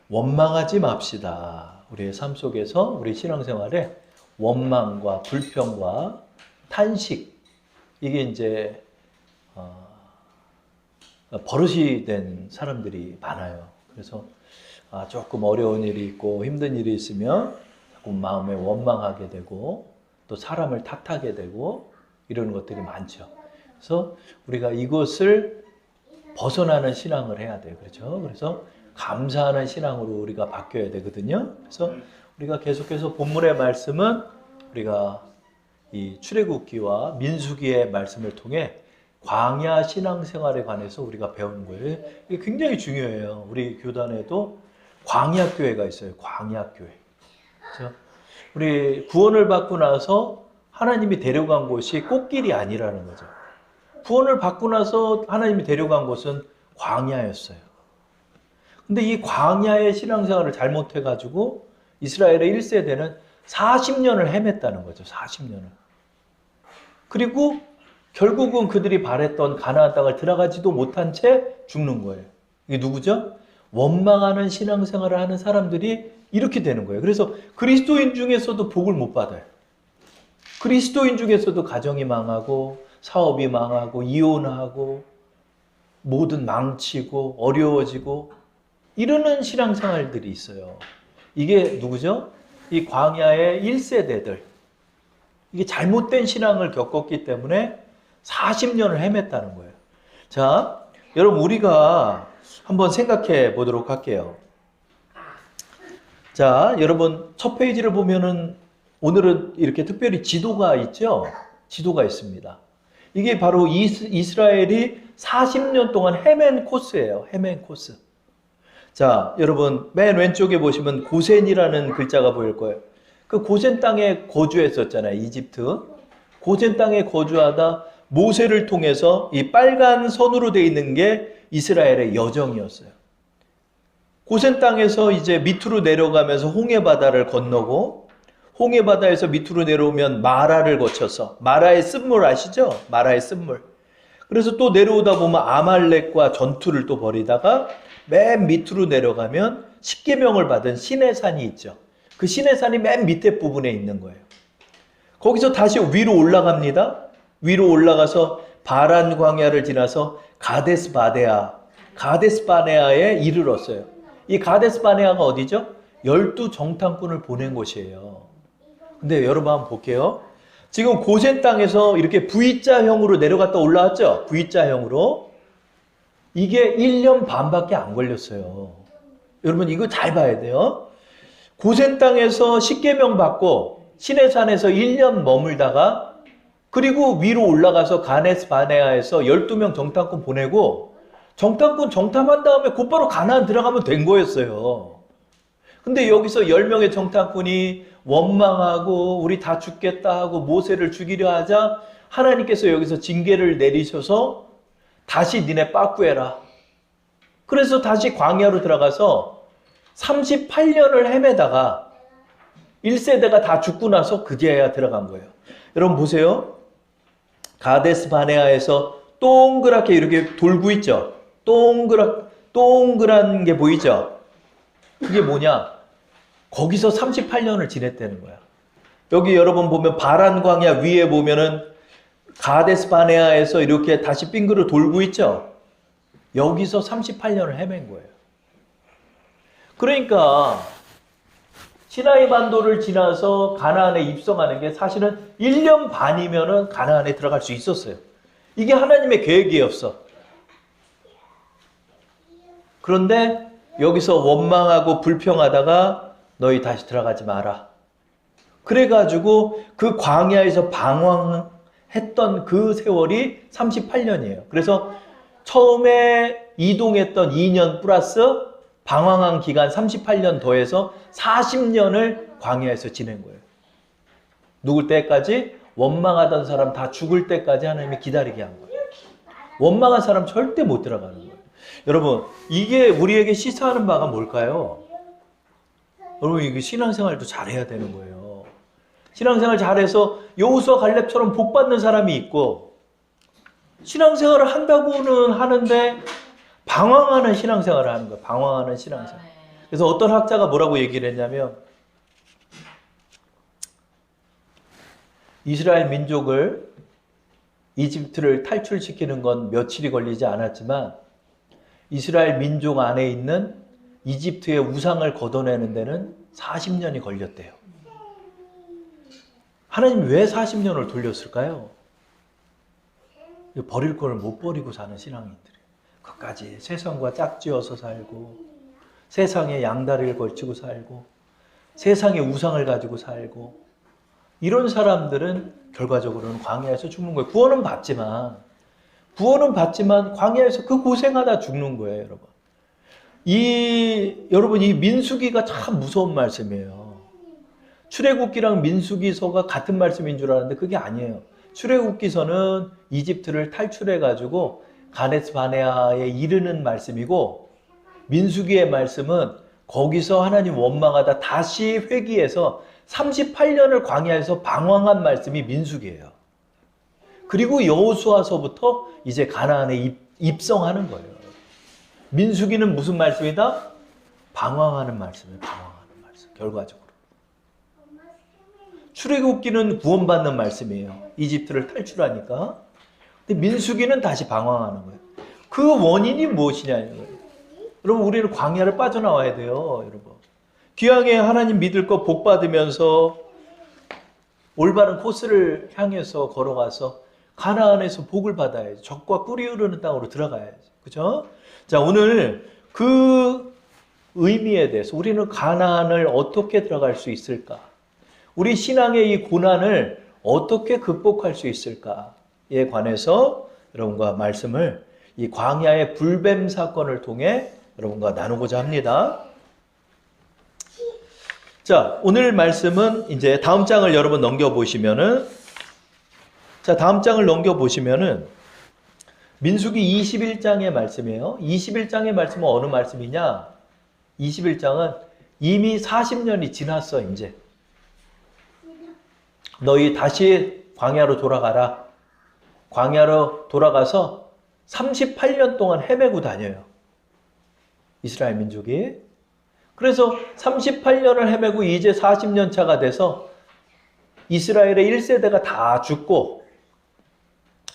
원망하지 맙시다. 우리의 삶 속에서 우리 신앙생활에 원망과 불평과 탄식, 이게 이제 버릇이 된 사람들이 많아요. 그래서 조금 어려운 일이 있고 힘든 일이 있으면 조금 마음에 원망하게 되고 또 사람을 탓하게 되고 이런 것들이 많죠. 그래서 우리가 이것을 벗어나는 신앙을 해야 돼요. 그렇죠? 그래서 감사하는 신앙으로 우리가 바뀌어야 되거든요. 그래서 우리가 계속해서 본문의 말씀은 우리가 이 출애굽기와 민수기의 말씀을 통해 광야 신앙생활에 관해서 우리가 배우는 거예요. 이게 굉장히 중요해요. 우리 교단에도 광야교회가 있어요. 광야교회. 그렇죠? 우리 구원을 받고 나서 하나님이 데려간 곳이 꽃길이 아니라는 거죠. 구원을 받고 나서 하나님이 데려간 곳은 광야였어요. 근데 이 광야의 신앙생활을 잘못해가지고 이스라엘의 1세대는 40년을 헤맸다는 거죠. 40년을. 그리고 결국은 그들이 바랬던 가나안 땅을 들어가지도 못한 채 죽는 거예요. 이게 누구죠? 원망하는 신앙생활을 하는 사람들이 이렇게 되는 거예요. 그래서 그리스도인 중에서도 복을 못 받아요. 그리스도인 중에서도 가정이 망하고 사업이 망하고 이혼하고 모든 망치고 어려워지고 이러는 신앙생활들이 있어요. 이게 누구죠? 이 광야의 1세대들. 이게 잘못된 신앙을 겪었기 때문에 40년을 헤맸다는 거예요. 자, 여러분 우리가 한번 생각해 보도록 할게요. 자, 여러분 첫 페이지를 보면은 오늘은 이렇게 특별히 지도가 있죠? 지도가 있습니다. 이게 바로 이스라엘이 40년 동안 헤맨 코스예요. 헤맨 코스. 자, 여러분 맨 왼쪽에 보시면 고센이라는 글자가 보일 거예요. 그 고센 땅에 거주했었잖아요. 이집트. 고센 땅에 거주하다 모세를 통해서 이 빨간 선으로 되어 있는 게 이스라엘의 여정이었어요. 고센 땅에서 이제 밑으로 내려가면서 홍해바다를 건너고 홍해바다에서 밑으로 내려오면 마라를 거쳐서 마라의 쓴물 아시죠? 마라의 쓴물. 그래서 또 내려오다 보면 아말렉과 전투를 또 벌이다가 맨 밑으로 내려가면 십계명을 받은 시내산이 있죠. 그 시내산이 맨 밑에 부분에 있는 거예요. 거기서 다시 위로 올라갑니다. 위로 올라가서 바란 광야를 지나서 가데스 바네아에 이르렀어요. 이 가데스 바네아가 어디죠? 12정탐꾼을 보낸 곳이에요. 근데 여러분 한번 볼게요. 지금 고센 땅에서 이렇게 V자형으로 내려갔다 올라왔죠? V자형으로. 이게 1년 반밖에 안 걸렸어요. 여러분 이거 잘 봐야 돼요. 고센 땅에서 십계명 받고 시내산에서 1년 머물다가 그리고 위로 올라가서 가데스 바네아에서 12명 정탐꾼 보내고 정탐꾼 정탐한 다음에 곧바로 가나안 들어가면 된 거였어요. 근데 여기서 10명의 정탐꾼이 원망하고 우리 다 죽겠다 하고 모세를 죽이려 하자 하나님께서 여기서 징계를 내리셔서 다시 니네 빠꾸해라. 그래서 다시 광야로 들어가서 38년을 헤매다가 1세대가 다 죽고 나서 그제야 들어간 거예요. 여러분 보세요. 가데스 바네아에서 동그랗게 이렇게 돌고 있죠. 동그란 게 보이죠. 그게 뭐냐? 거기서 38년을 지냈다는 거야. 여기 여러분 보면 바란 광야 위에 보면은 가데스 바네아에서 이렇게 다시 빙그로 돌고 있죠. 여기서 38년을 헤맨 거예요. 그러니까 시나이 반도를 지나서 가나안에 입성하는 게 사실은 1년 반이면은 가나안에 들어갈 수 있었어요. 이게 하나님의 계획이었어. 그런데 여기서 원망하고 불평하다가 너희 다시 들어가지 마라. 그래가지고 그 광야에서 방황했던 그 세월이 38년이에요. 그래서 처음에 이동했던 2년 플러스 방황한 기간 38년 더해서 40년을 광야에서 지낸 거예요. 누굴 때까지? 원망하던 사람 다 죽을 때까지 하나님이 기다리게 한 거예요. 원망한 사람 절대 못 들어가는 거예요. 여러분, 이게 우리에게 시사하는 바가 뭘까요? 여러분, 이게 신앙생활도 잘해야 되는 거예요. 신앙생활 잘해서 여호수아 갈렙처럼 복 받는 사람이 있고 신앙생활을 한다고는 하는데 방황하는 신앙생활을 하는 거예요. 방황하는 신앙생활. 그래서 어떤 학자가 뭐라고 얘기를 했냐면 이스라엘 민족을 이집트를 탈출시키는 건 며칠이 걸리지 않았지만 이스라엘 민족 안에 있는 이집트의 우상을 걷어내는 데는 40년이 걸렸대요. 하나님 왜 40년을 돌렸을까요? 버릴 걸 못 버리고 사는 신앙인들이에요. 그까지 세상과 짝지어서 살고 세상에 양다리를 걸치고 살고 세상의 우상을 가지고 살고 이런 사람들은 결과적으로는 광야에서 죽는 거예요. 구원은 받지만 광야에서 그 고생하다 죽는 거예요, 여러분. 여러분 이 민수기가 참 무서운 말씀이에요. 출애굽기랑 민수기서가 같은 말씀인 줄 알았는데 그게 아니에요. 출애굽기서는 이집트를 탈출해가지고 가데스 바네아에 이르는 말씀이고 민수기의 말씀은 거기서 하나님 원망하다 다시 회귀해서 38년을 광야에서 방황한 말씀이 민수기예요. 그리고 여호수아서부터 이제 가나안에 입성하는 거예요. 민수기는 무슨 말씀이다? 방황하는 말씀이에요. 방황하는 말씀. 결과적으로. 출애굽기는 구원받는 말씀이에요. 이집트를 탈출하니까. 근데 민수기는 다시 방황하는 거예요. 그 원인이 무엇이냐는 거예요. 여러분 우리는 광야를 빠져나와야 돼요. 여러분. 귀하게 하나님 믿을 거 복 받으면서 올바른 코스를 향해서 걸어가서 가나안에서 복을 받아야지. 젖과 꿀이 흐르는 땅으로 들어가야지. 그죠? 자, 오늘 그 의미에 대해서 우리는 가나안을 어떻게 들어갈 수 있을까? 우리 신앙의 이 고난을 어떻게 극복할 수 있을까에 관해서 여러분과 말씀을 이 광야의 불뱀 사건을 통해 여러분과 나누고자 합니다. 자, 오늘 말씀은 이제 다음 장을 여러분 넘겨보시면은, 자, 다음 장을 넘겨보시면은, 민수기 21장의 말씀이에요. 21장의 말씀은 어느 말씀이냐? 21장은 이미 40년이 지났어, 이제. 너희 다시 광야로 돌아가라. 광야로 돌아가서 38년 동안 헤매고 다녀요. 이스라엘 민족이. 그래서 38년을 헤매고 이제 40년 차가 돼서 이스라엘의 1세대가 다 죽고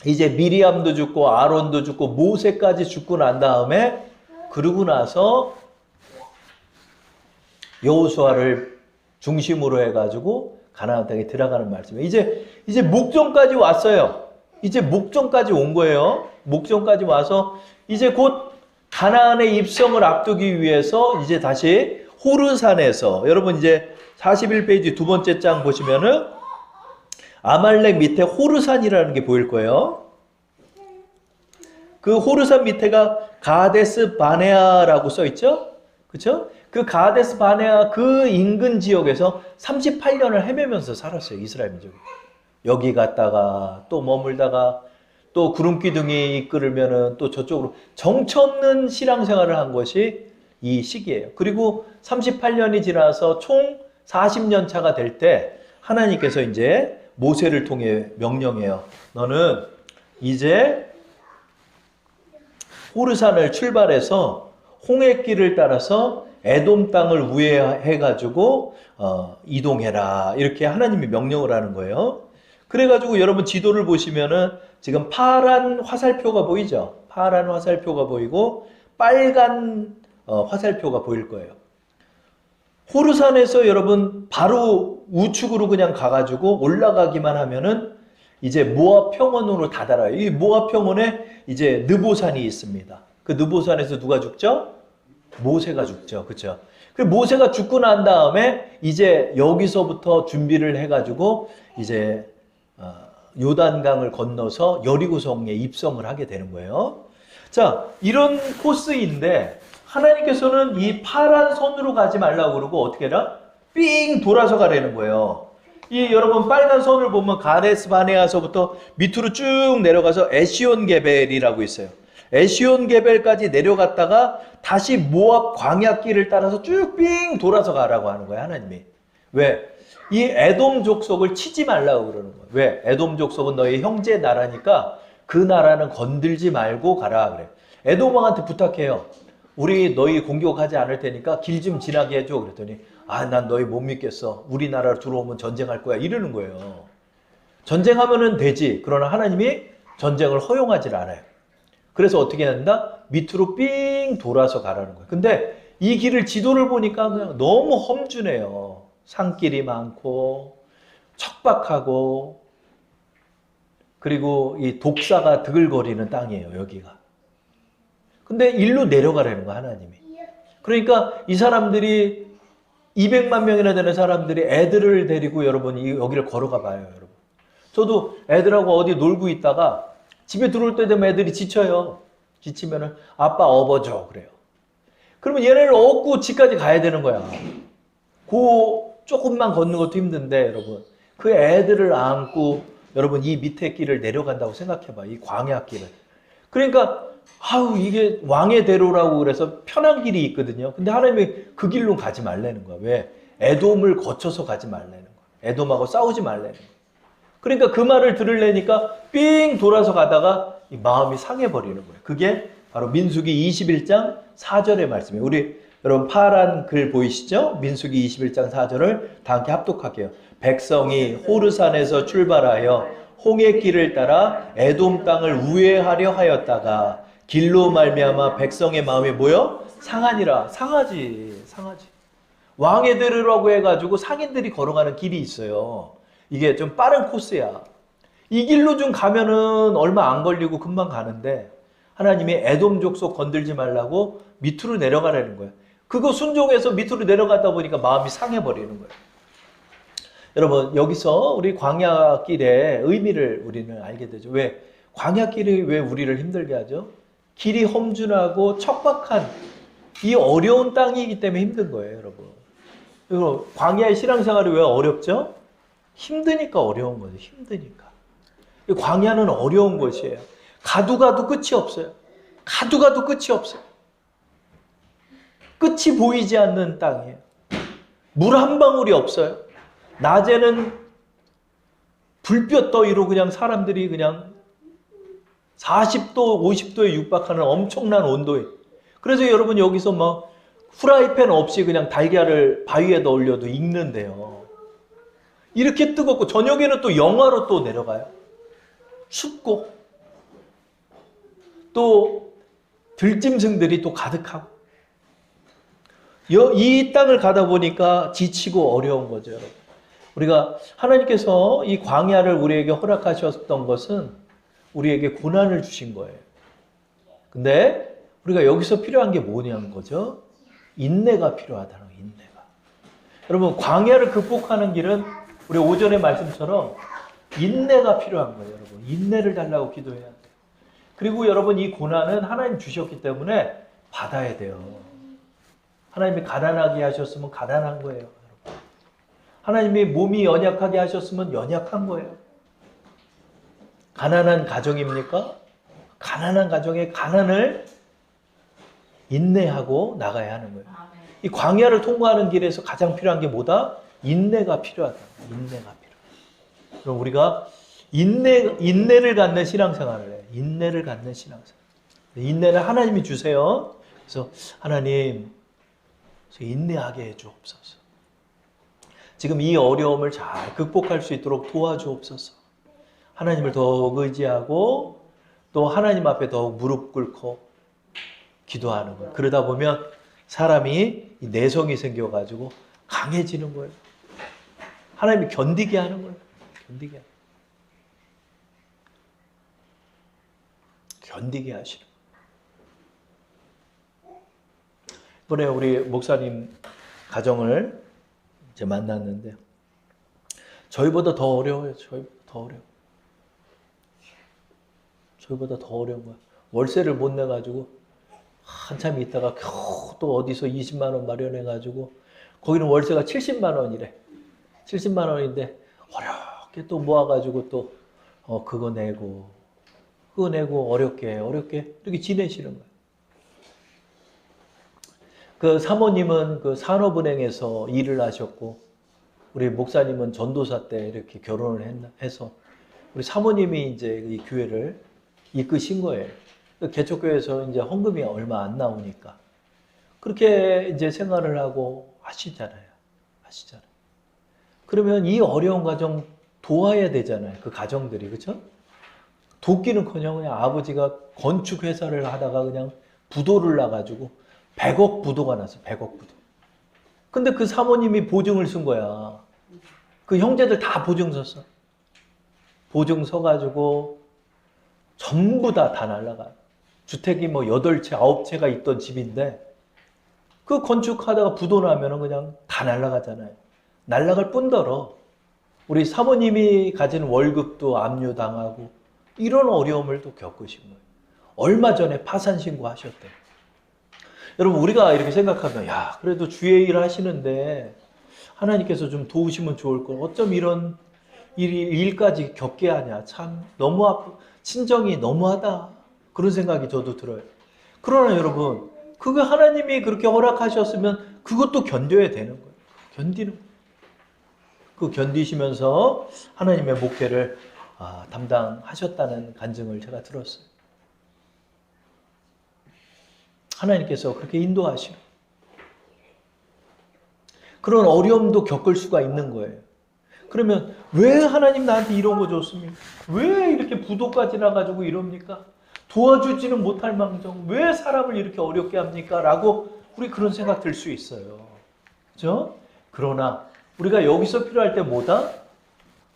이제 미리암도 죽고 아론도 죽고 모세까지 죽고 난 다음에 그러고 나서 여호수아를 중심으로 해가지고 가나안 땅에 들어가는 말씀이에요. 이제 목전까지 왔어요. 이제 목전까지 온 거예요. 목전까지 와서 이제 곧 가나안의 입성을 앞두기 위해서 이제 다시 호르산에서 여러분 이제 41페이지 두 번째 장 보시면은 아말렉 밑에 호르산이라는 게 보일 거예요. 그 호르산 밑에가 가데스 바네아라고 써 있죠? 그렇죠? 그 가데스 바네아 그 인근 지역에서 38년을 헤매면서 살았어요. 이스라엘 민족이. 여기 갔다가 또 머물다가 또 구름기둥이 이끌으면은 또 저쪽으로 정처없는 신앙생활을 한 것이 이 시기예요. 그리고 38년이 지나서 총 40년 차가 될 때 하나님께서 이제 모세를 통해 명령해요. 너는 이제 호르산을 출발해서 홍해길을 따라서 에돔 땅을 우회해가지고 이동해라. 이렇게 하나님이 명령을 하는 거예요. 그래가지고 여러분 지도를 보시면은 지금 파란 화살표가 보이죠? 파란 화살표가 보이고 빨간 화살표가 보일 거예요. 호르산에서 여러분 바로 우측으로 그냥 가가지고 올라가기만 하면은 이제 모압 평원으로 다다라요. 이 모압 평원에 이제 느보산이 있습니다. 그 느보산에서 누가 죽죠? 모세가 죽죠. 그렇죠? 그 모세가 죽고 난 다음에 이제 여기서부터 준비를 해가지고 이제 요단강을 건너서 여리고성에 입성을 하게 되는 거예요. 자, 이런 코스인데 하나님께서는 이 파란 선으로 가지 말라고 그러고 어떻게 해라? 삥 돌아서 가라는 거예요. 이 여러분 빨간 선을 보면 가데스 바네아서부터 밑으로 쭉 내려가서 에시온 게벨이라고 있어요. 에시온 게벨까지 내려갔다가 다시 모압 광야길을 따라서 쭉 삥 돌아서 가라고 하는 거예요. 하나님이. 왜? 이 에돔 족속을 치지 말라고 그러는 거예요. 왜? 에돔 족속은 너희 형제 나라니까 그 나라는 건들지 말고 가라 그래요. 에돔 왕한테 부탁해요. 우리 너희 공격하지 않을 테니까 길 좀 지나게 해줘. 그랬더니 난 너희 못 믿겠어. 우리나라로 들어오면 전쟁할 거야. 이러는 거예요. 전쟁하면은 되지. 그러나 하나님이 전쟁을 허용하지 않아요. 그래서 어떻게 한다? 밑으로 삥 돌아서 가라는 거예요. 근데 이 길을 지도를 보니까 그냥 너무 험준해요. 산길이 많고 척박하고 그리고 이 독사가 드글거리는 땅이에요. 여기가. 근데 일로 내려가라는 거야, 하나님이. 그러니까 이 사람들이 200만 명이나 되는 사람들이 애들을 데리고 여러분 여기를 걸어가 봐요, 여러분. 저도 애들하고 어디 놀고 있다가 집에 들어올 때 되면 애들이 지쳐요. 지치면은 아빠 업어줘 그래요. 그러면 얘네를 업고 집까지 가야 되는 거야. 조금만 걷는 것도 힘든데 여러분 그 애들을 안고 여러분 이 밑에 길을 내려간다고 생각해봐. 이 광야 길을. 그러니까 이게 왕의 대로라고 그래서 편한 길이 있거든요. 근데 하나님이 그 길로 가지 말라는 거야. 왜? 에돔을 거쳐서 가지 말라는 거야. 에돔하고 싸우지 말라는 거야. 그러니까 그 말을 들으려니까 삥 돌아서 가다가 이 마음이 상해버리는 거예요. 그게 바로 민수기 21장 4절의 말씀이에요. 우리 여러분 파란 글 보이시죠? 민수기 21장 4절을 다 함께 합독할게요. 백성이 호르산에서 출발하여 홍해길을 따라 에돔 땅을 우회하려 하였다가 길로 말미암아 백성의 마음이 뭐요? 상하니라. 상하지. 왕의 대로라고 해가지고 상인들이 걸어가는 길이 있어요. 이게 좀 빠른 코스야. 이 길로 좀 가면은 얼마 안 걸리고 금방 가는데 하나님이 에돔 족속 건들지 말라고 밑으로 내려가라는 거예요. 그거 순종해서 밑으로 내려가다 보니까 마음이 상해버리는 거예요. 여러분 여기서 우리 광야길의 의미를 우리는 알게 되죠. 왜? 광야길이 왜 우리를 힘들게 하죠? 길이 험준하고 척박한 이 어려운 땅이기 때문에 힘든 거예요, 여러분. 그리고 광야의 신앙생활이 왜 어렵죠? 힘드니까 어려운 거죠. 힘드니까. 광야는 어려운 것이에요. 가도 끝이 없어요. 가도 끝이 없어요. 끝이 보이지 않는 땅이에요. 물 한 방울이 없어요. 낮에는 불볕 더위로 그냥 사람들이 그냥 40도, 50도에 육박하는 엄청난 온도에. 그래서 여러분 여기서 막 후라이팬 없이 그냥 달걀을 바위에다 올려도 익는데요. 이렇게 뜨겁고 저녁에는 또 영하로 또 내려가요. 춥고 또 들짐승들이 또 가득하고 이 땅을 가다 보니까 지치고 어려운 거죠, 여러분. 우리가 하나님께서 이 광야를 우리에게 허락하셨던 것은 우리에게 고난을 주신 거예요. 근데 우리가 여기서 필요한 게 뭐냐는 거죠? 인내가 필요하다는 거예요, 인내가. 여러분 광야를 극복하는 길은 우리 오전의 말씀처럼 인내가 필요한 거예요, 여러분. 인내를 달라고 기도해야 돼요. 그리고 여러분 이 고난은 하나님 주셨기 때문에 받아야 돼요. 하나님이 가난하게 하셨으면 가난한 거예요, 여러분. 하나님이 몸이 연약하게 하셨으면 연약한 거예요. 가난한 가정입니까? 가난한 가정의 가난을 인내하고 나가야 하는 거예요. 이 광야를 통과하는 길에서 가장 필요한 게 뭐다? 인내가 필요하다. 인내가 필요하다. 그럼 우리가 인내를 갖는 신앙생활을 해요. 인내를 갖는 신앙생활. 인내를 하나님이 주세요. 그래서 하나님 인내하게 해주옵소서. 지금 이 어려움을 잘 극복할 수 있도록 도와주옵소서. 하나님을 더욱 의지하고 또 하나님 앞에 더욱 무릎 꿇고 기도하는 거예요. 그러다 보면 사람이 내성이 생겨가지고 강해지는 거예요. 하나님이 견디게 하는 거예요. 견디게 하시는 거예요. 이번에 우리 목사님 가정을 이제 만났는데 저희보다 더 어려워요. 저희보다 더 어려운 거야. 월세를 못 내가지고 한참 있다가 겨우 또 어디서 20만 원 마련해가지고 거기는 월세가 70만 원이래. 70만 원인데 어렵게 또 모아가지고 또 그거 내고 어렵게 이렇게 지내시는 거예요. 그 사모님은 그 산업은행에서 일을 하셨고 우리 목사님은 전도사 때 이렇게 결혼을 해서 우리 사모님이 이제 이 교회를 이끄신 거예요. 개척교회에서 이제 헌금이 얼마 안 나오니까 그렇게 이제 생활을 하고 하시잖아요. 그러면 이 어려운 가정 도와야 되잖아요. 그 가정들이, 그렇죠? 돕기는커녕 그냥 아버지가 건축 회사를 하다가 그냥 부도를 나가지고 100억 부도가 났어. 100억 부도. 근데 그 사모님이 보증을 쓴 거야. 그 형제들 다 보증 섰어. 보증 서가지고 전부 다 날라가요. 주택이 뭐 8채, 9채가 있던 집인데 그 건축하다가 부도 나면은 그냥 다 날라가잖아요. 날라갈 뿐더러 우리 사모님이 가진 월급도 압류당하고 이런 어려움을 또 겪으신 거예요. 얼마 전에 파산 신고하셨대요. 여러분, 우리가 이렇게 생각하면 야, 그래도 주의 일 하시는데 하나님께서 좀 도우시면 좋을 걸. 어쩜 이런 일까지 겪게 하냐. 참 너무 친정이 너무하다. 그런 생각이 저도 들어요. 그러나 여러분, 그거 하나님이 그렇게 허락하셨으면 그것도 견뎌야 되는 거예요. 견디는 거예요. 그 견디시면서 하나님의 목회를 담당하셨다는 간증을 제가 들었어요. 하나님께서 그렇게 인도하시고 그런 어려움도 겪을 수가 있는 거예요. 그러면 왜 하나님 나한테 이런 거 줬습니까? 왜 이렇게 부도까지 나가지고 이럽니까? 도와주지는 못할 망정 왜 사람을 이렇게 어렵게 합니까? 라고 우리 그런 생각 들 수 있어요. 그렇죠? 그러나 우리가 여기서 필요할 때 뭐다?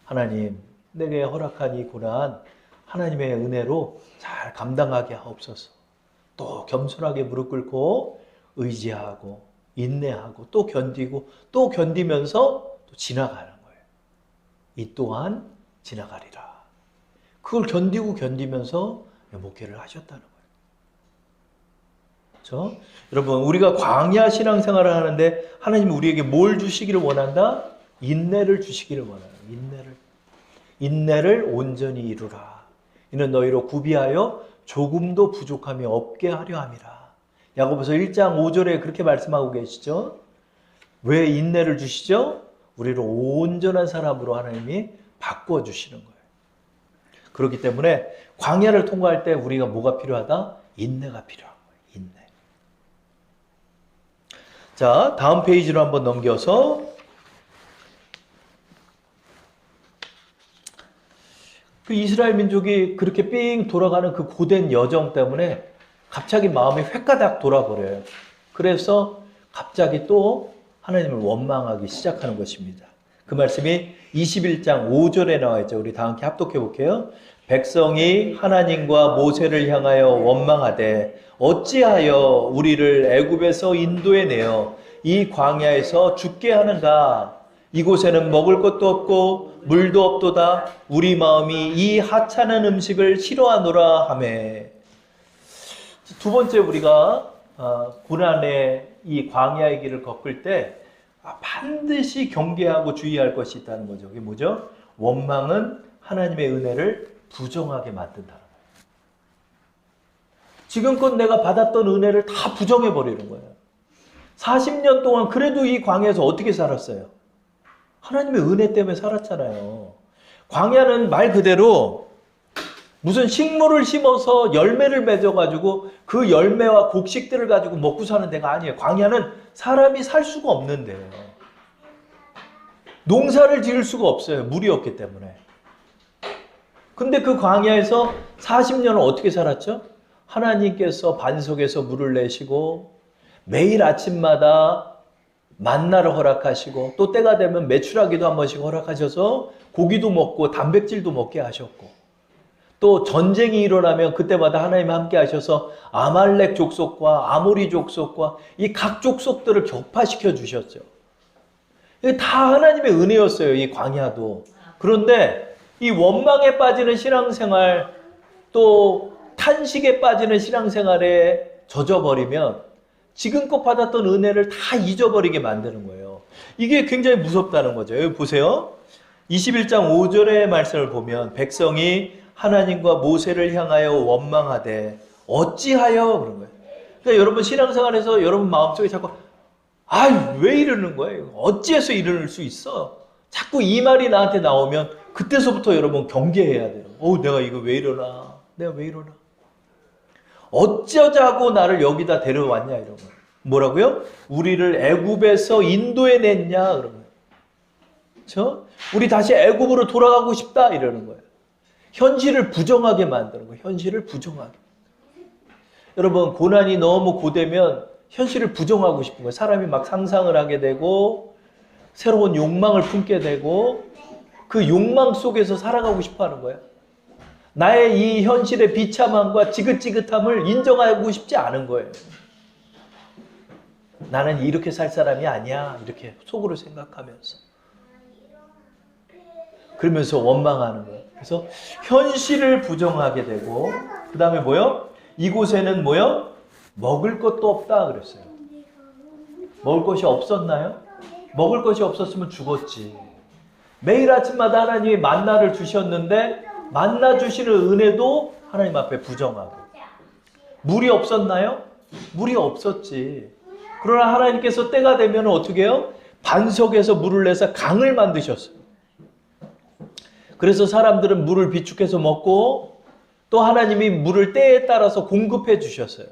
하나님, 내게 허락한 이 고난 하나님의 은혜로 잘 감당하게 하옵소서. 또 겸손하게 무릎 꿇고 의지하고 인내하고 또 견디고 또 견디면서 또 지나가는 거예요. 이 또한 지나가리라. 그걸 견디고 견디면서 목회를 하셨다는 거예요. 그렇죠? 여러분, 우리가 광야 신앙생활을 하는데 하나님이 우리에게 뭘 주시기를 원한다? 인내를 주시기를 원해요. 인내를 온전히 이루라. 이는 너희로 구비하여 조금도 부족함이 없게 하려 함이라. 야고보서 1장 5절에 그렇게 말씀하고 계시죠. 왜 인내를 주시죠? 우리를 온전한 사람으로 하나님이 바꿔주시는 거예요. 그렇기 때문에 광야를 통과할 때 우리가 뭐가 필요하다? 인내가 필요한 거예요. 인내. 자, 다음 페이지로 한번 넘겨서 그 이스라엘 민족이 그렇게 삥 돌아가는 그 고된 여정 때문에 갑자기 마음이 획가닥 돌아버려요. 그래서 갑자기 또 하나님을 원망하기 시작하는 것입니다. 그 말씀이 21장 5절에 나와 있죠. 우리 다 함께 합독해 볼게요. 백성이 하나님과 모세를 향하여 원망하되 어찌하여 우리를 애굽에서 인도해 내어 이 광야에서 죽게 하는가? 이곳에는 먹을 것도 없고 물도 없도다. 우리 마음이 이 하찮은 음식을 싫어하노라 하매. 두 번째, 우리가 고난의 이 광야의 길을 겪을 때 반드시 경계하고 주의할 것이 있다는 거죠. 그게 뭐죠? 원망은 하나님의 은혜를 부정하게 만든다는 거예요. 지금껏 내가 받았던 은혜를 다 부정해버리는 거예요. 40년 동안 그래도 이 광야에서 어떻게 살았어요? 하나님의 은혜 때문에 살았잖아요. 광야는 말 그대로 무슨 식물을 심어서 열매를 맺어가지고 그 열매와 곡식들을 가지고 먹고 사는 데가 아니에요. 광야는 사람이 살 수가 없는 데예요. 농사를 지을 수가 없어요. 물이 없기 때문에. 근데 그 광야에서 40년을 어떻게 살았죠? 하나님께서 반석에서 물을 내시고 매일 아침마다 만나를 허락하시고 또 때가 되면 메추라기도 한 번씩 허락하셔서 고기도 먹고 단백질도 먹게 하셨고 또 전쟁이 일어나면 그때마다 하나님이 함께 하셔서 아말렉 족속과 아모리 족속과 이 각 족속들을 격파시켜 주셨죠. 이게 다 하나님의 은혜였어요. 이 광야도. 그런데 이 원망에 빠지는 신앙생활 또 탄식에 빠지는 신앙생활에 젖어버리면 지금껏 받았던 은혜를 다 잊어버리게 만드는 거예요. 이게 굉장히 무섭다는 거죠. 여기 보세요. 21장 5절의 말씀을 보면 백성이 하나님과 모세를 향하여 원망하되 어찌하여 그런 거예요. 그러니까 여러분 신앙생활에서 여러분 마음속에 자꾸 왜 이러는 거예요? 어찌해서 이럴 수 있어? 자꾸 이 말이 나한테 나오면 그때서부터 여러분 경계해야 돼요. 내가 이거 왜 이러나? 내가 왜 이러나? 어쩌자고 나를 여기다 데려왔냐 이런 거예요. 뭐라고요? 우리를 애굽에서 인도해 냈냐 그런 거예요. 그렇죠? 우리 다시 애굽으로 돌아가고 싶다 이러는 거예요. 현실을 부정하게 만드는 거예요. 현실을 부정하게. 여러분 고난이 너무 고되면 현실을 부정하고 싶은 거예요. 사람이 막 상상을 하게 되고 새로운 욕망을 품게 되고 그 욕망 속에서 살아가고 싶어 하는 거예요. 나의 이 현실의 비참함과 지긋지긋함을 인정하고 싶지 않은 거예요. 나는 이렇게 살 사람이 아니야. 이렇게 속으로 생각하면서. 그러면서 원망하는 거예요. 그래서 현실을 부정하게 되고 그 다음에 뭐요? 이곳에는 뭐요? 먹을 것도 없다 그랬어요. 먹을 것이 없었나요? 먹을 것이 없었으면 죽었지. 매일 아침마다 하나님이 만나를 주셨는데 만나 주시는 은혜도 하나님 앞에 부정하고. 물이 없었나요? 물이 없었지. 그러나 하나님께서 때가 되면 어떻게 해요? 반석에서 물을 내서 강을 만드셨어요. 그래서 사람들은 물을 비축해서 먹고 또 하나님이 물을 때에 따라서 공급해 주셨어요.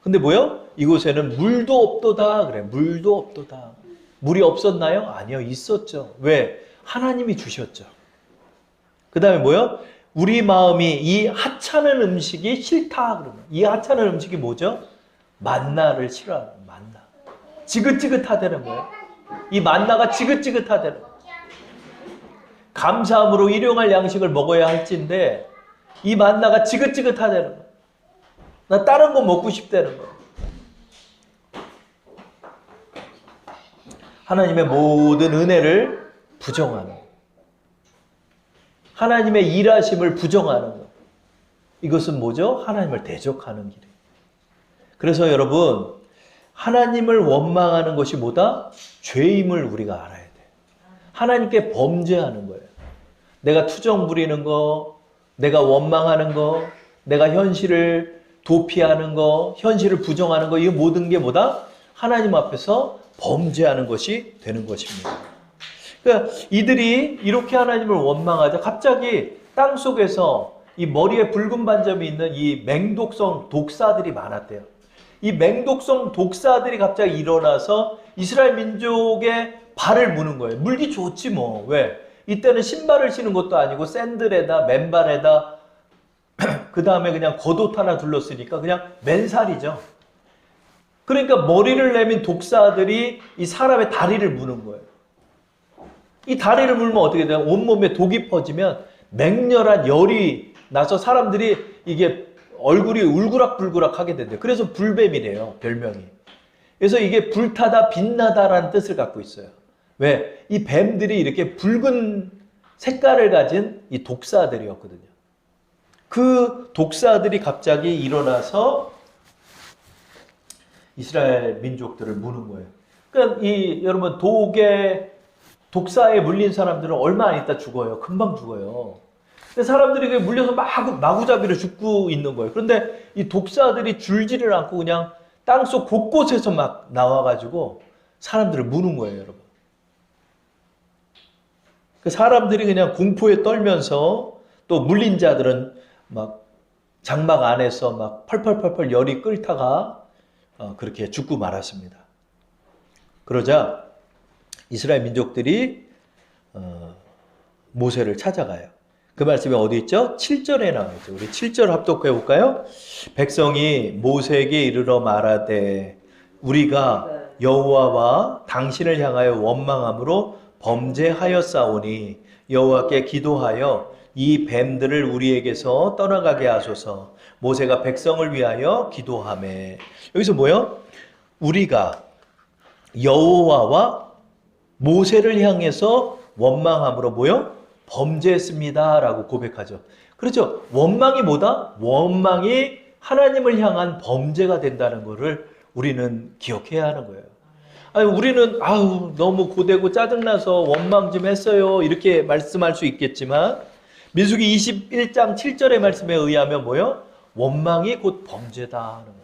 근데 뭐요? 이곳에는 물도 없도다 그래. 물도 없도다. 물이 없었나요? 아니요. 있었죠. 왜? 하나님이 주셨죠. 그 다음에 뭐요? 우리 마음이 이 하찮은 음식이 싫다 그러면 이 하찮은 음식이 뭐죠? 만나를 싫어하는 만나. 지긋지긋하다는 거예요. 이 만나가 지긋지긋하다는 거예요. 감사함으로 일용할 양식을 먹어야 할진데 이 만나가 지긋지긋하다는 거예요. 나 다른 거 먹고 싶다는 거예요. 하나님의 모든 은혜를 부정하는 거예요. 하나님의 일하심을 부정하는 것. 이것은 뭐죠? 하나님을 대적하는 길이에요. 그래서 여러분 하나님을 원망하는 것이 뭐다? 죄임을 우리가 알아야 돼요. 하나님께 범죄하는 거예요. 내가 투정 부리는 거, 내가 원망하는 거, 내가 현실을 도피하는 거, 현실을 부정하는 거, 이 모든 게 뭐다? 하나님 앞에서 범죄하는 것이 되는 것입니다. 그러니까 이들이 이렇게 하나님을 원망하자 갑자기 땅 속에서 이 머리에 붉은 반점이 있는 이 맹독성 독사들이 많았대요. 이 맹독성 독사들이 갑자기 일어나서 이스라엘 민족의 발을 무는 거예요. 물기 좋지 뭐. 왜? 이때는 신발을 신은 것도 아니고 샌들에다 맨발에다 그 다음에 그냥 겉옷 하나 둘렀으니까 그냥 맨살이죠. 그러니까 머리를 내민 독사들이 이 사람의 다리를 무는 거예요. 이 다리를 물면 어떻게 돼요? 온몸에 독이 퍼지면 맹렬한 열이 나서 사람들이 이게 얼굴이 울그락불그락 하게 된대요. 그래서 불뱀이래요, 별명이. 그래서 이게 불타다, 빛나다라는 뜻을 갖고 있어요. 왜? 이 뱀들이 이렇게 붉은 색깔을 가진 이 독사들이었거든요. 그 독사들이 갑자기 일어나서 이스라엘 민족들을 무는 거예요. 그러니까 여러분 독사에 물린 사람들은 얼마 안 있다 죽어요. 금방 죽어요. 근데 사람들이 물려서 마구잡이로 죽고 있는 거예요. 그런데 이 독사들이 줄지를 않고 그냥 땅속 곳곳에서 막 나와가지고 사람들을 무는 거예요, 여러분. 그 사람들이 그냥 공포에 떨면서 또 물린 자들은 막 장막 안에서 막 펄펄펄펄 열이 끓다가 그렇게 죽고 말았습니다. 그러자 이스라엘 민족들이 모세를 찾아가요. 그 말씀이 어디 있죠? 7절에 나와 있죠. 우리 7절 합독해 볼까요? 백성이 모세에게 이르러 말하되 우리가 여호와와 당신을 향하여 원망함으로 범죄하였사오니 여호와께 기도하여 이 뱀들을 우리에게서 떠나가게 하소서. 모세가 백성을 위하여 기도하매. 여기서 뭐요? 우리가 여호와와 모세를 향해서 원망함으로 뭐요? 범죄했습니다 라고 고백하죠. 그렇죠. 원망이 뭐다? 원망이 하나님을 향한 범죄가 된다는 것을 우리는 기억해야 하는 거예요. 아니, 우리는 너무 고되고 짜증나서 원망 좀 했어요 이렇게 말씀할 수 있겠지만 민수기 21장 7절의 말씀에 의하면 뭐요? 원망이 곧 범죄다 하는 거예요.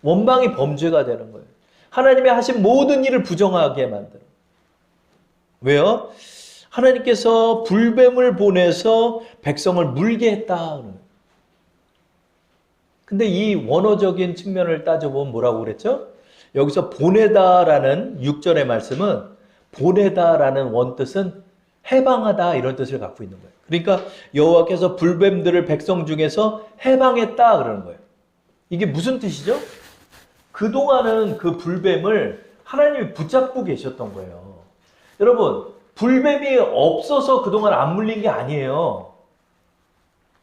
원망이 범죄가 되는 거예요. 하나님의 하신 모든 일을 부정하게 만드는 거예요. 왜요? 하나님께서 불뱀을 보내서 백성을 물게 했다. 근데 이 원어적인 측면을 따져보면 뭐라고 그랬죠? 여기서 보내다라는 6절의 말씀은 보내다라는 원뜻은 해방하다 이런 뜻을 갖고 있는 거예요. 그러니까 여호와께서 불뱀들을 백성 중에서 해방했다 그러는 거예요. 이게 무슨 뜻이죠? 그동안은 그 불뱀을 하나님이 붙잡고 계셨던 거예요. 여러분, 불뱀이 없어서 그동안 안 물린 게 아니에요.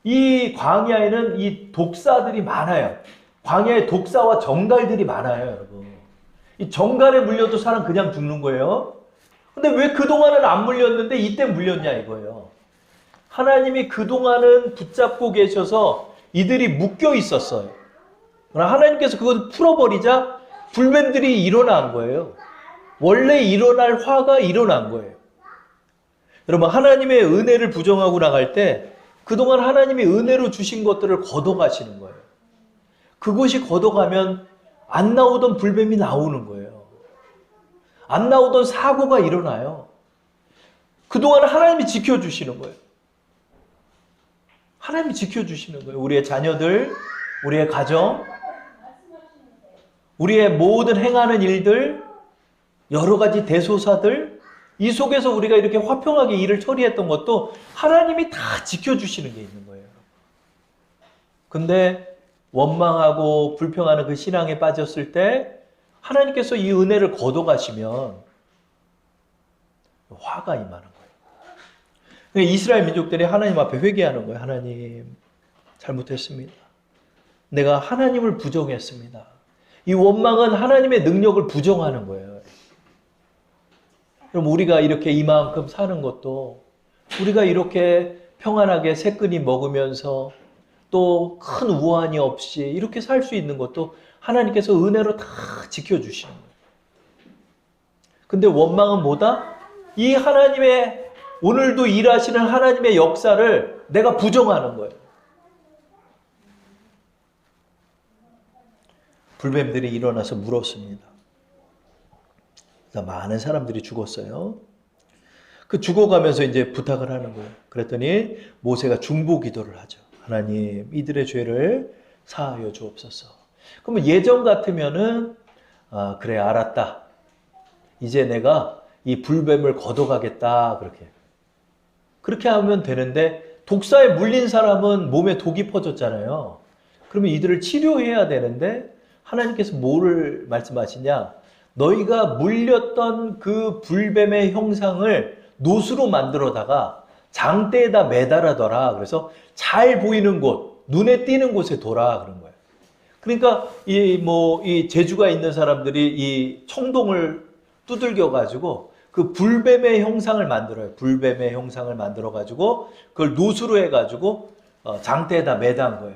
이 광야에는 이 독사들이 많아요. 광야에 독사와 정갈들이 많아요, 여러분. 이 정갈에 물려도 사람 그냥 죽는 거예요. 근데 왜 그동안은 안 물렸는데 이때 물렸냐 이거예요. 하나님이 그동안은 붙잡고 계셔서 이들이 묶여 있었어요. 그러나 하나님께서 그걸 풀어버리자 불뱀들이 일어난 거예요. 원래 일어날 화가 일어난 거예요. 여러분, 하나님의 은혜를 부정하고 나갈 때 그동안 하나님이 은혜로 주신 것들을 걷어가시는 거예요. 그것이 걷어가면 안 나오던 불뱀이 나오는 거예요. 안 나오던 사고가 일어나요. 그동안 하나님이 지켜주시는 거예요. 하나님이 지켜주시는 거예요. 우리의 자녀들, 우리의 가정, 우리의 모든 행하는 일들, 여러 가지 대소사들, 이 속에서 우리가 이렇게 화평하게 일을 처리했던 것도 하나님이 다 지켜주시는 게 있는 거예요. 근데 원망하고 불평하는 그 신앙에 빠졌을 때 하나님께서 이 은혜를 걷어가시면 화가 임하는 거예요. 이스라엘 민족들이 하나님 앞에 회개하는 거예요. 하나님, 잘못했습니다. 내가 하나님을 부정했습니다. 이 원망은 하나님의 능력을 부정하는 거예요. 그럼 우리가 이렇게 이만큼 사는 것도, 우리가 이렇게 평안하게 새끼니 먹으면서 또 큰 우환이 없이 이렇게 살 수 있는 것도 하나님께서 은혜로 다 지켜주시는 거예요. 근데 원망은 뭐다? 이 하나님의, 오늘도 일하시는 하나님의 역사를 내가 부정하는 거예요. 불뱀들이 일어나서 물었습니다. 많은 사람들이 죽었어요. 그 죽어가면서 이제 부탁을 하는 거예요. 그랬더니 모세가 중보 기도를 하죠. 하나님, 이들의 죄를 사하여 주옵소서. 그러면 예전 같으면은 그래, 알았다. 이제 내가 이 불뱀을 걷어가겠다. 그렇게 하면 되는데, 독사에 물린 사람은 몸에 독이 퍼졌잖아요. 그러면 이들을 치료해야 되는데 하나님께서 뭐를 말씀하시냐? 너희가 물렸던 그 불뱀의 형상을 노수로 만들어다가 장대에다 매달아둬라. 그래서 잘 보이는 곳, 눈에 띄는 곳에 둬라. 그런 거예요. 그러니까 이 재주가 있는 사람들이 이 청동을 두들겨-가지고 그 불뱀의 형상을 만들어요. 불뱀의 형상을 만들어가지고 그걸 노수로 해가지고 장대에다 매단 거예요.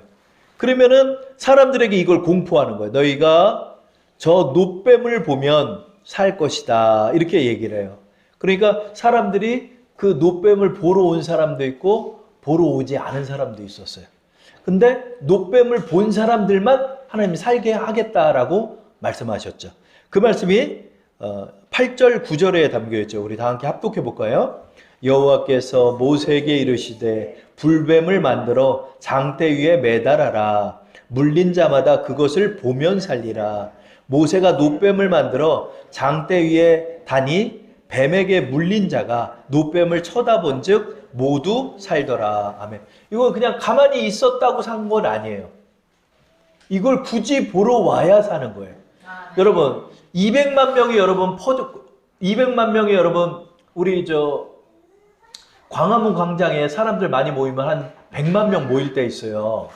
그러면은 사람들에게 이걸 공포하는 거예요. 너희가 저 노뱀을 보면 살 것이다. 이렇게 얘기를 해요. 그러니까 사람들이 그 노뱀을 보러 온 사람도 있고 보러 오지 않은 사람도 있었어요. 근데 노뱀을 본 사람들만 하나님이 살게 하겠다라고 말씀하셨죠. 그 말씀이 8절 9절에 담겨있죠. 우리 다 함께 합독해 볼까요? 여호와께서 모세에게 이르시되 불뱀을 만들어 장대 위에 매달아라. 물린 자마다 그것을 보면 살리라. 모세가 노뱀을 만들어 장대 위에 다니 뱀에게 물린 자가 노뱀을 쳐다본 즉 모두 살더라. 아멘. 이거 그냥 가만히 있었다고 산 건 아니에요. 이걸 굳이 보러 와야 사는 거예요. 여러분, 200만 명이 여러분 200만 명이 여러분 우리 광화문 광장에 사람들 많이 모이면 한 100만 명 모일 때 있어요.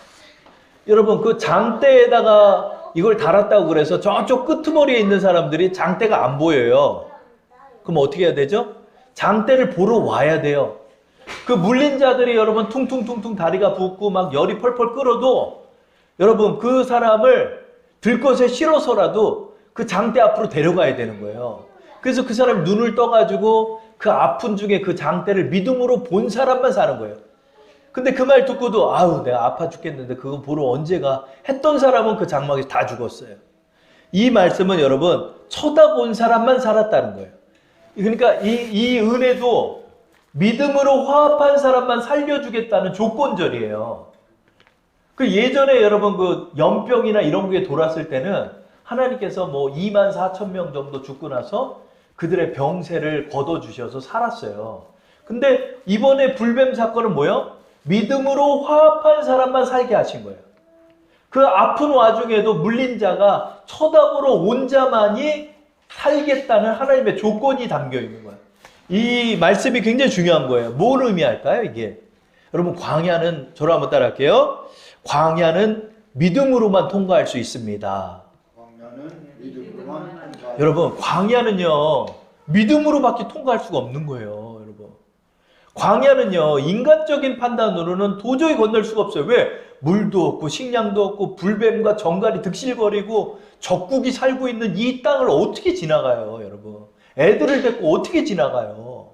여러분, 그 장대에다가 이걸 달았다고 그래서 저쪽 끄트머리에 있는 사람들이 장대가 안 보여요. 그럼 어떻게 해야 되죠? 장대를 보러 와야 돼요. 그 물린 자들이 여러분 퉁퉁퉁퉁 다리가 붓고 막 열이 펄펄 끓어도 여러분 그 사람을 들것에 실어서라도 그 장대 앞으로 데려가야 되는 거예요. 그래서 그 사람이 눈을 떠가지고 그 아픈 중에 그 장대를 믿음으로 본 사람만 사는 거예요. 근데 그 말 듣고도 아우 내가 아파 죽겠는데 그거 보러 언제 가? 했던 사람은 그 장막에서 다 죽었어요. 이 말씀은 여러분 쳐다본 사람만 살았다는 거예요. 그러니까 이 은혜도 믿음으로 화합한 사람만 살려주겠다는 조건절이에요. 그 예전에 여러분 그 연병이나 이런 게 돌았을 때는 하나님께서 뭐 2만 4천 명 정도 죽고 나서 그들의 병세를 걷어주셔서 살았어요. 근데 이번에 불뱀 사건은 뭐예요? 믿음으로 화합한 사람만 살게 하신 거예요. 그 아픈 와중에도 물린 자가 쳐다보러 온 자만이 살겠다는 하나님의 조건이 담겨 있는 거예요. 이 말씀이 굉장히 중요한 거예요. 뭘 의미할까요, 이게? 여러분, 광야는, 저를 한번 따라할게요. 광야는 믿음으로만 통과할 수 있습니다. 여러분, 광야는요, 믿음으로밖에 통과할 수가 없는 거예요, 여러분. 광야는요, 인간적인 판단으로는 도저히 건널 수가 없어요. 왜? 물도 없고, 식량도 없고, 불뱀과 정갈이 득실거리고, 적국이 살고 있는 이 땅을 어떻게 지나가요, 여러분? 애들을 데리고 어떻게 지나가요?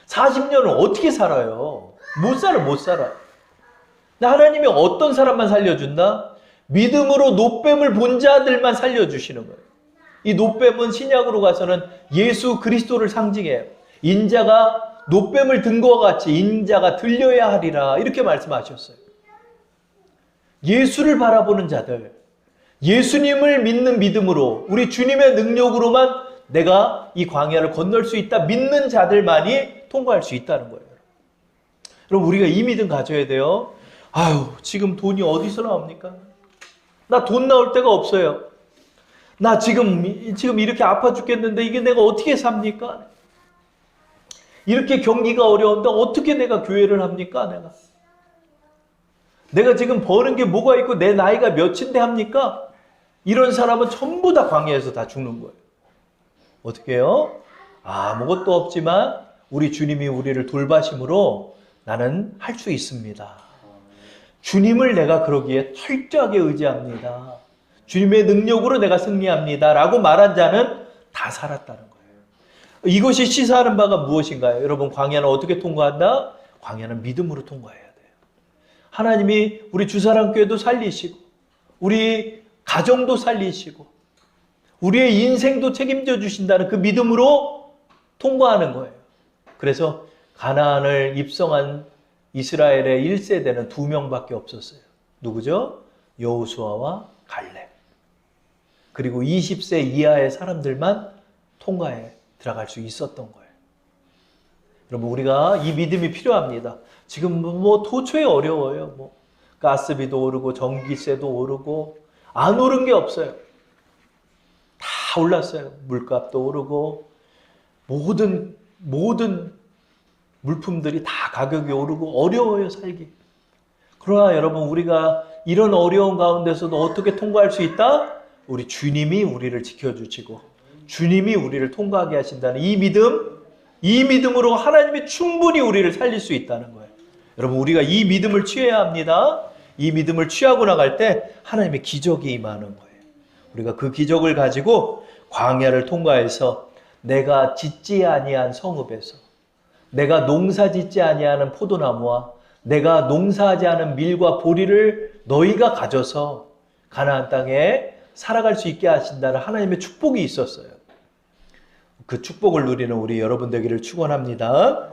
40년을 어떻게 살아요? 못 살아, 못 살아. 근데 하나님이 어떤 사람만 살려준다? 믿음으로 놋뱀을 본 자들만 살려주시는 거예요. 이 놋뱀은 신약으로 가서는 예수 그리스도를 상징해요. 인자가 놋뱀을 든 것과 같이 인자가 들려야 하리라 이렇게 말씀하셨어요. 예수를 바라보는 자들, 예수님을 믿는 믿음으로 우리 주님의 능력으로만 내가 이 광야를 건널 수 있다 믿는 자들만이 통과할 수 있다는 거예요. 그럼 우리가 이 믿음 가져야 돼요. 아유, 지금 돈이 어디서 나옵니까? 나 돈 나올 데가 없어요. 나 지금 이렇게 아파 죽겠는데 이게 내가 어떻게 삽니까? 이렇게 경기가 어려운데 어떻게 내가 교회를 합니까? 내가 지금 버는 게 뭐가 있고 내 나이가 몇인데 합니까? 이런 사람은 전부 다 광야에서 다 죽는 거예요. 어떻게 해요? 아무것도 없지만 우리 주님이 우리를 돌봐심으로 나는 할 수 있습니다. 주님을 내가 그러기에 철저하게 의지합니다. 주님의 능력으로 내가 승리합니다. 라고 말한 자는 다 살았다는 거예요. 이것이 시사하는 바가 무엇인가요? 여러분, 광야는 어떻게 통과한다? 광야는 믿음으로 통과해야 돼요. 하나님이 우리 주사랑교회도 살리시고 우리 가정도 살리시고 우리의 인생도 책임져 주신다는 그 믿음으로 통과하는 거예요. 그래서 가나안을 입성한 이스라엘의 1세대는 2명밖에 없었어요. 누구죠? 여호수아와 갈렙. 그리고 20세 이하의 사람들만 통과해 들어갈 수 있었던 거예요. 여러분, 우리가 이 믿음이 필요합니다. 지금 뭐 도처에 어려워요. 뭐 가스비도 오르고 전기세도 오르고 안 오른 게 없어요. 다 올랐어요. 물값도 오르고 모든 물품들이 다 가격이 오르고 어려워요, 살기. 그러나 여러분, 우리가 이런 어려운 가운데서도 어떻게 통과할 수 있다? 우리 주님이 우리를 지켜주시고 주님이 우리를 통과하게 하신다는 이 믿음으로 하나님이 충분히 우리를 살릴 수 있다는 거예요. 여러분, 우리가 이 믿음을 취해야 합니다. 이 믿음을 취하고 나갈 때 하나님의 기적이 임하는 거예요. 우리가 그 기적을 가지고 광야를 통과해서 내가 짓지 아니한 성읍에서 내가 농사 짓지 아니하는 포도나무와 내가 농사하지 않은 밀과 보리를 너희가 가져서 가나안 땅에 살아갈 수 있게 하신다는 하나님의 축복이 있었어요. 그 축복을 누리는 우리 여러분 되기를 축원합니다.